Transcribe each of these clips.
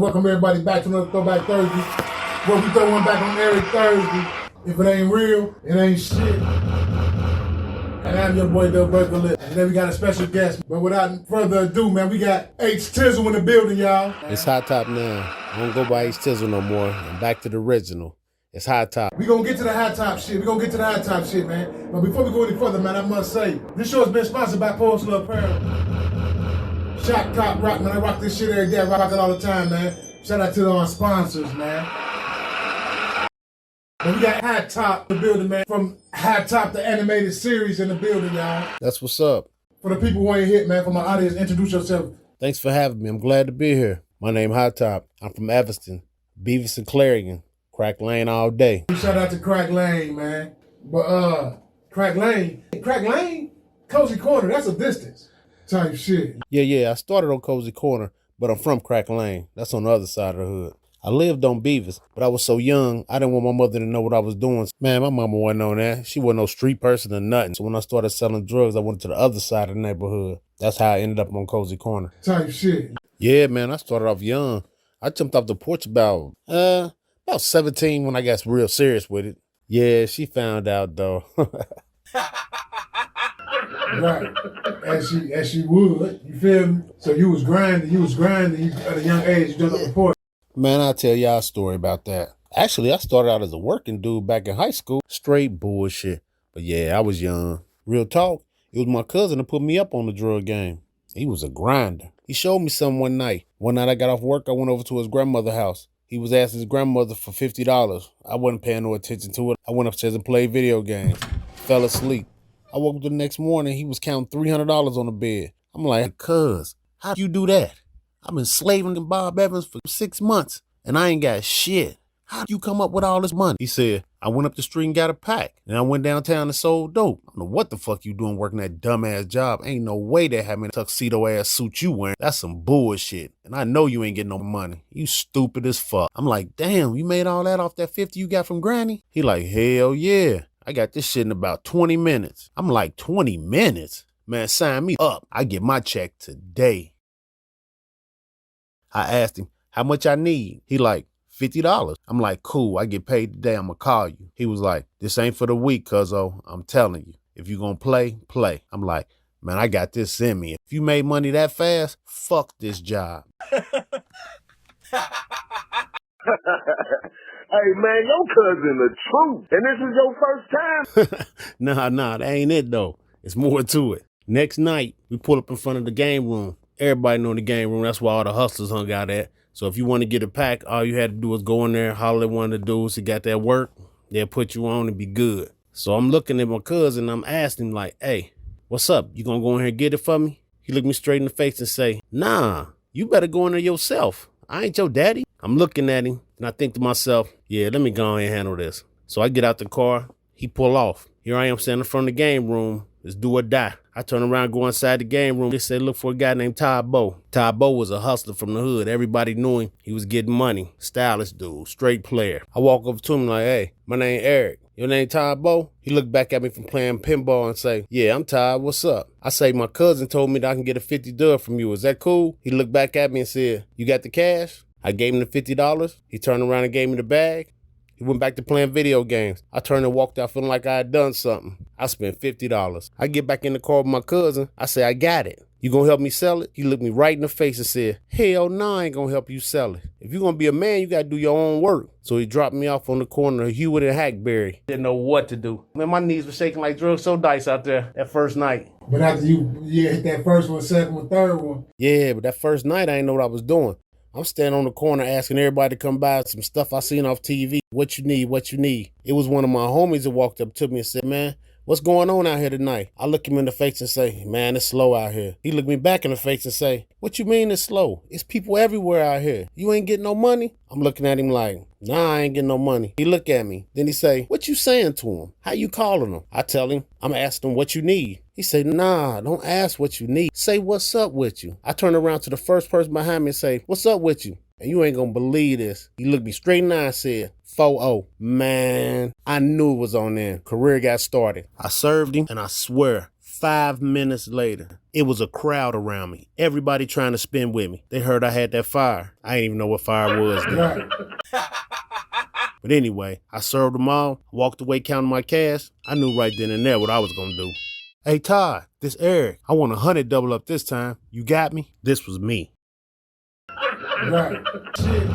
welcome everybody back to another Throwback Thursday. Where we throw one back on every Thursday. If it ain't real, it ain't shit. And I'm your boy, Del Berkeley. And then we got a special guest. But without further ado, man, we got H Tizzle in the building, y'all. It's Hot Top now. I don't go by H Tizzle no more. I'm back to the original. It's Hot Top. We gonna get to the Hot Top shit. Man. But before we go any further, man, I must say, this show has been sponsored by Postal Apparel. Shop Top Rock, man. I rock this shit every day. I rock it all the time, man. Shout out to our sponsors, man. And we got Hot Top in the building, man. From Hot Top, the animated series in the building, y'all. That's what's up. For the people who ain't hit, man, for my audience, introduce yourself. Thanks for having me. I'm glad to be here. My name Hot Top. I'm from Evanston, Beavis and Clarion. Crack Lane all day. Shout out to Crack Lane, man. But Crack Lane, Cozy Corner, that's a distance type shit. Yeah. I started on Cozy Corner, but I'm from Crack Lane. That's on the other side of the hood. I lived on Beavis, but I was so young, I didn't want my mother to know what I was doing. Man, my mama wasn't on that. She wasn't no street person or nothing. So when I started selling drugs, I went to the other side of the neighborhood. That's how I ended up on Cozy Corner. Type shit. Yeah, man, I started off young. I jumped off the porch about 17 when I got real serious with it. Yeah, she found out though. Right. As she would. You feel me? So you was grinding at a young age, you jumped off the porch. Man, I'll tell y'all a story about that. Actually, I started out as a working dude back in high school. Straight bullshit. But yeah, I was young. Real talk, it was my cousin that put me up on the drug game. He was a grinder. He showed me something one night. One night I got off work, I went over to his grandmother's house. He was asking his grandmother for $50. I wasn't paying no attention to it. I went upstairs and played video games. Fell asleep. I woke up the next morning, he was counting $300 on the bed. I'm like, cuz, how you do that? I've been slaving to Bob Evans for 6 months, and I ain't got shit. How'd you come up with all this money? He said, I went up the street and got a pack, and I went downtown and sold dope. I don't know what the fuck you doing working that dumbass job. Ain't no way they have me in a tuxedo-ass suit you wearing. That's some bullshit, and I know you ain't getting no money. You stupid as fuck. I'm like, damn, you made all that off that 50 you got from Granny? He like, hell yeah. I got this shit in about 20 minutes. I'm like, 20 minutes? Man, sign me up. I get my check today. I asked him, how much I need? He like, $50. I'm like, cool, I get paid today, I'ma call you. He was like, this ain't for the week, cuzzo. I'm telling you. If you gonna play, play. I'm like, man, I got this in me. If you made money that fast, fuck this job. Hey, man, your cousin the truth. And this is your first time? Nah, that ain't it, though. It's more to it. Next night, we pull up in front of the game room. Everybody know the game room. That's where all the hustlers hung out at. So if you want to get a pack, all you had to do was go in there, holler at one of the dudes who got that work. They'll put you on and be good. So I'm looking at my cousin. I'm asking him like, hey, what's up? You gonna go in here and get it for me? He looked me straight in the face and say, nah, you better go in there yourself. I ain't your daddy. I'm looking at him and I think to myself, yeah, let me go ahead and handle this. So I get out the car. He pull off. Here I am standing in front of the game room. It's do or die. I turn around, go inside the game room. They said, look for a guy named Todd Bow. Todd Bow was a hustler from the hood. Everybody knew him. He was getting money. Stylish dude, straight player. I walk over to him like, hey, my name Eric. Your name Todd Bow? He looked back at me from playing pinball and say, yeah, I'm Todd. What's up? I say, my cousin told me that I can get a $50 from you. Is that cool? He looked back at me and said, you got the cash? I gave him the $50. He turned around and gave me the bag. He went back to playing video games. I turned and walked out feeling like I had done something. I spent $50. I get back in the car with my cousin. I say, I got it. You gonna help me sell it? He looked me right in the face and said, hell no, I ain't gonna help you sell it. If you gonna be a man, you gotta do your own work. So he dropped me off on the corner of Hewitt and Hackberry. Didn't know what to do. Man, my knees were shaking like drugs so dice out there that first night. But after you hit that first one, second one, third one. Yeah, but that first night, I didn't know what I was doing. I'm standing on the corner asking everybody to come buy some stuff I seen off TV. What you need? It was one of my homies that walked up to me and said, man, what's going on out here tonight? I look him in the face and say, man, it's slow out here. He looked me back in the face and say, what you mean it's slow? It's people everywhere out here. You ain't getting no money? I'm looking at him like, nah, I ain't getting no money. He look at me. Then he say, what you saying to him? How you calling him? I tell him, I'm asking him what you need. He say, nah, don't ask what you need. Say what's up with you. I turn around to the first person behind me and say, what's up with you? And you ain't gonna believe this. He looked me straight in the eye and said, 4-0. Man, I knew it was on there. Career got started. I served him, and I swear, 5 minutes later, it was a crowd around me. Everybody trying to spin with me. They heard I had that fire. I didn't even know what fire was then. Right. But anyway, I served them all, walked away counting my cash. I knew right then and there what I was going to do. Hey, Todd, this Eric. I want 100 double up this time. You got me? This was me. Right. Shit.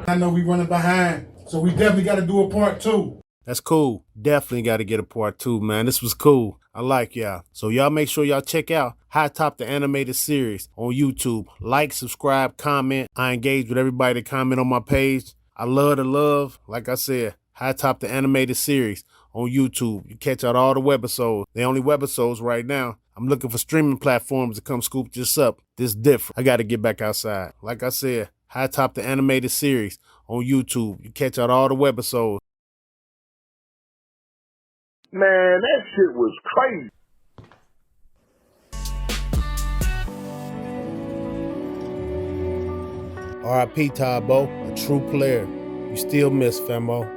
I know we running behind, so we definitely got to do a part 2. That's cool. Definitely got to get a part 2, man. This was cool. I like y'all. So y'all make sure y'all check out High Top the Animated Series on YouTube. Like, subscribe, comment. I engage with everybody that comment on my page. I love the love. Like I said, High Top the Animated Series on YouTube. You catch out all the webisodes. The only webisodes right now. I'm looking for streaming platforms to come scoop this up. This different. I got to get back outside. Like I said, High Top the Animated Series on YouTube. You catch out all the webisodes. Man, that shit was crazy. R.I.P. Todd Bo, a true player. You still miss, Femo.